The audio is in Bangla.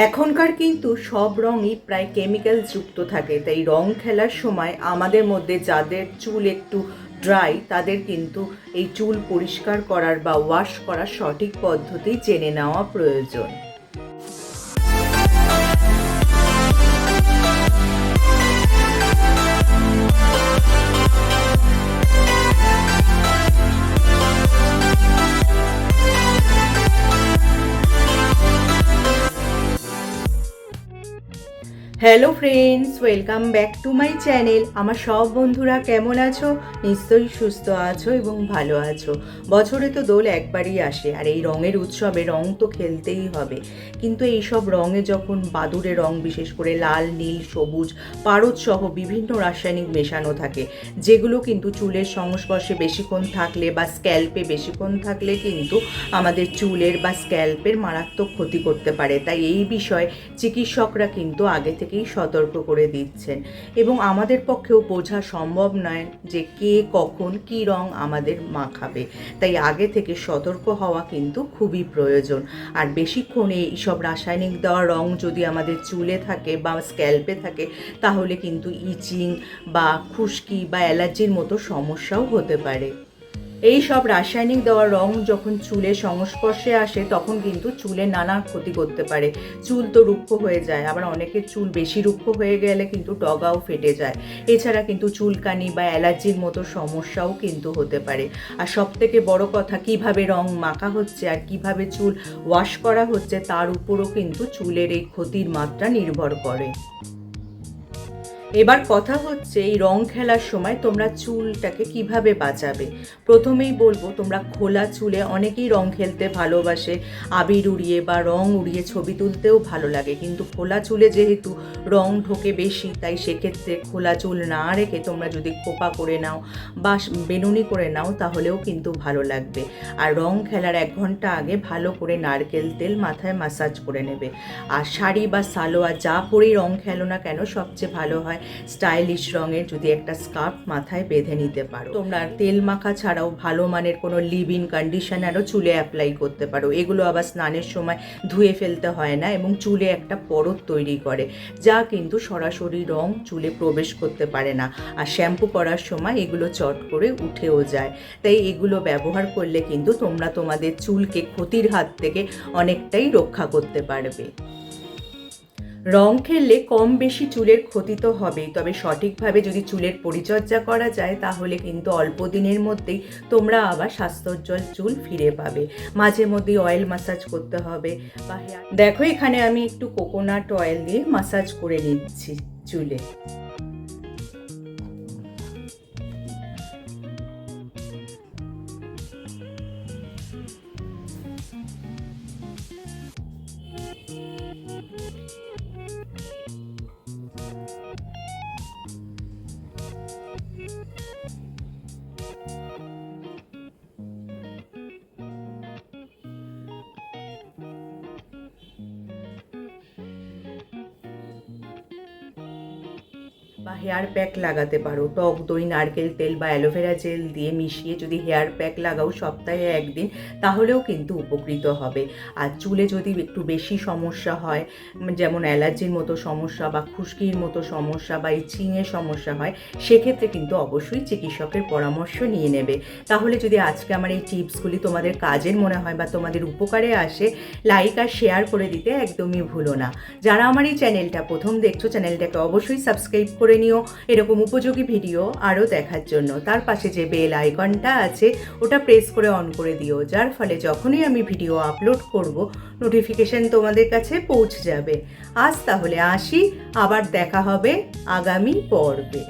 এখনকার কিন্তু সব রঙই প্রায় কেমিক্যাল যুক্ত থাকে, তাই রং খেলার সময় আমাদের মধ্যে যাদের চুল একটু ড্রাই তাদের কিন্তু এই চুল পরিষ্কার করার বা ওয়াশ করার সঠিক পদ্ধতি জেনে নেওয়া প্রয়োজন। Hello friends, welcome back to my channel. আমার সব বন্ধুরা কেমন আছো? নিশ্চয়ই সুস্থ আছো এবং ভালো আছো। বছরে তো দোল একবারই আসে, আর এই রঙের উৎসবে রং তো খেলতেই হবে। কিন্তু এইসব রঙে যখন বাদুড়ে রং, বিশেষ করে লাল, নীল, সবুজ, পারদ সহ বিভিন্ন রাসায়নিক মেশানো থাকে, যেগুলো কিন্তু চুলের সংস্পর্শে বেশিক্ষণ থাকলে বা স্ক্যাল্পে বেশিক্ষণ থাকলে কিন্তু আমাদের চুলের বা স্ক্যাল্পের মারাত্মক ক্ষতি করতে পারে। তাই এই বিষয়ে চিকিৎসকরা কিন্তু আগে থেকেই সতর্ক করে দিচ্ছেন, এবং আমাদের পক্ষেও বোঝা সম্ভব নয় যে কে কখন কি রং আমাদের মাখাবে। তাই আগে থেকে সতর্ক হওয়া কিন্তু খুবই প্রয়োজন। আর বেশিক্ষণ এইসব রাসায়নিক দেওয়া রং যদি আমাদের চুলে থাকে বা স্ক্যাল্পে থাকে, তাহলে কিন্তু ইচিং বা খুশকি বা অ্যালার্জির মতো সমস্যাও হতে পারে। এই সব রাসায়নিক দেওয়া রং যখন চুলের সংস্পর্শে আসে তখন কিন্তু চুলে নানা ক্ষতি করতে পারে। চুল তো রুক্ষ হয়ে যায়, আবার অনেকের চুল বেশি রুক্ষ হয়ে গেলে কিন্তু ডগাও ফেটে যায়। এছাড়া কিন্তু চুলকানি বা অ্যালার্জির মতো সমস্যাও কিন্তু হতে পারে। আর সবথেকে বড় কথা, কিভাবে রং মাখা হচ্ছে আর কিভাবে চুল ওয়াশ করা হচ্ছে তার উপরও কিন্তু চুলের এই ক্ষতির মাত্রা নির্ভর করে। এবার কথা হচ্ছে, এই রং খেলার সময় তোমরা চুলটাকে কিভাবে বাঁচাবে। প্রথমেই বলবো, তোমরা খোলা চুলে অনেকেই রং খেলতে ভালোবাসে, আবির উড়িয়ে বা রং উড়িয়ে ছবি তুলতেও ভালো লাগে, কিন্তু খোলা চুলে যেহেতু রং ঢোকে বেশি, তাই সেক্ষেত্রে খোলা চুল না রেখে তোমরা যদি খোপা করে নাও বা বেনুনি করে নাও তাহলেও কিন্তু ভালো লাগবে। আর রং খেলার 1 ঘন্টা আগে ভালো করে নারকেল তেল মাথায় মাসাজ করে নেবে। আর শাড়ি বা সালোয়ার যা পরেই রং খেলো না কেন, সবচেয়ে ভালো হয় স্টাইলিশ রঙের যদি একটা স্কার্ফ মাথায় বেঁধে নিতে পারো। তোমরা তেল মাখা ছাড়াও ভালো মানের কোনো লিভ ইন কন্ডিশনারও চুলে অ্যাপ্লাই করতে পারো। এগুলো আবার স্নানের সময় ধুয়ে ফেলতে হয় না এবং চুলে একটা পরত তৈরি করে, যা কিন্তু সরাসরি রং চুলে প্রবেশ করতে পারে না। আর শ্যাম্পু করার সময় এগুলো চট করে উঠেও যায়। তাই এগুলো ব্যবহার করলে কিন্তু তোমরা তোমাদের চুলকে ক্ষতির হাত থেকে অনেকটাই রক্ষা করতে পারবে। রং খেললে কম বেশি চুলের ক্ষতি তো হবেই, তবে সঠিকভাবে যদি চুলের পরিচর্যা করা যায় তাহলে কিন্তু অল্প দিনের মধ্যেই তোমরা আবার স্বাস্থ্যোজ্জ্বল চুল ফিরে পাবে। মাঝে মধ্যেই অয়েল মাসাজ করতে হবে বা দেখো, এখানে আমি একটু কোকোনাট অয়েল দিয়ে মাসাজ করে নিচ্ছি চুলে। বা হেয়ার প্যাক লাগাতে পারো। টক দই, নারকেল তেল বা অ্যালোভেরা জেল দিয়ে মিশিয়ে যদি হেয়ার প্যাক লাগাও সপ্তাহে 1 দিন, তাহলেও কিন্তু উপকৃত হবে। আর চুলে যদি একটু বেশি সমস্যা হয়, যেমন অ্যালার্জির মতো সমস্যা বা খুশকির মতো সমস্যা বা ইচিংয়ের সমস্যা হয়, সেক্ষেত্রে কিন্তু অবশ্যই চিকিৎসকের পরামর্শ নিয়ে নেবে। তাহলে যদি আজকে আমার এই টিপসগুলি তোমাদের কাজের মনে হয় বা তোমাদের উপকারে আসে, লাইক আর শেয়ার করে দিতে একদমই ভুলো না। যারা আমার এই চ্যানেলটা প্রথম দেখছো, চ্যানেলটাকে অবশ্যই সাবস্ক্রাইব করে নিও এরকম উপযোগী ভিডিও আরও দেখার জন্য। তার পাশে যে বেল আইকনটা আছে ওটা প্রেস করে অন করে দিও, যার ফলে যখনই আমি ভিডিও আপলোড করব নোটিফিকেশন তোমাদের কাছে পৌঁছে যাবে। আজ তাহলে আসি, আবার দেখা হবে আগামী পর্বে।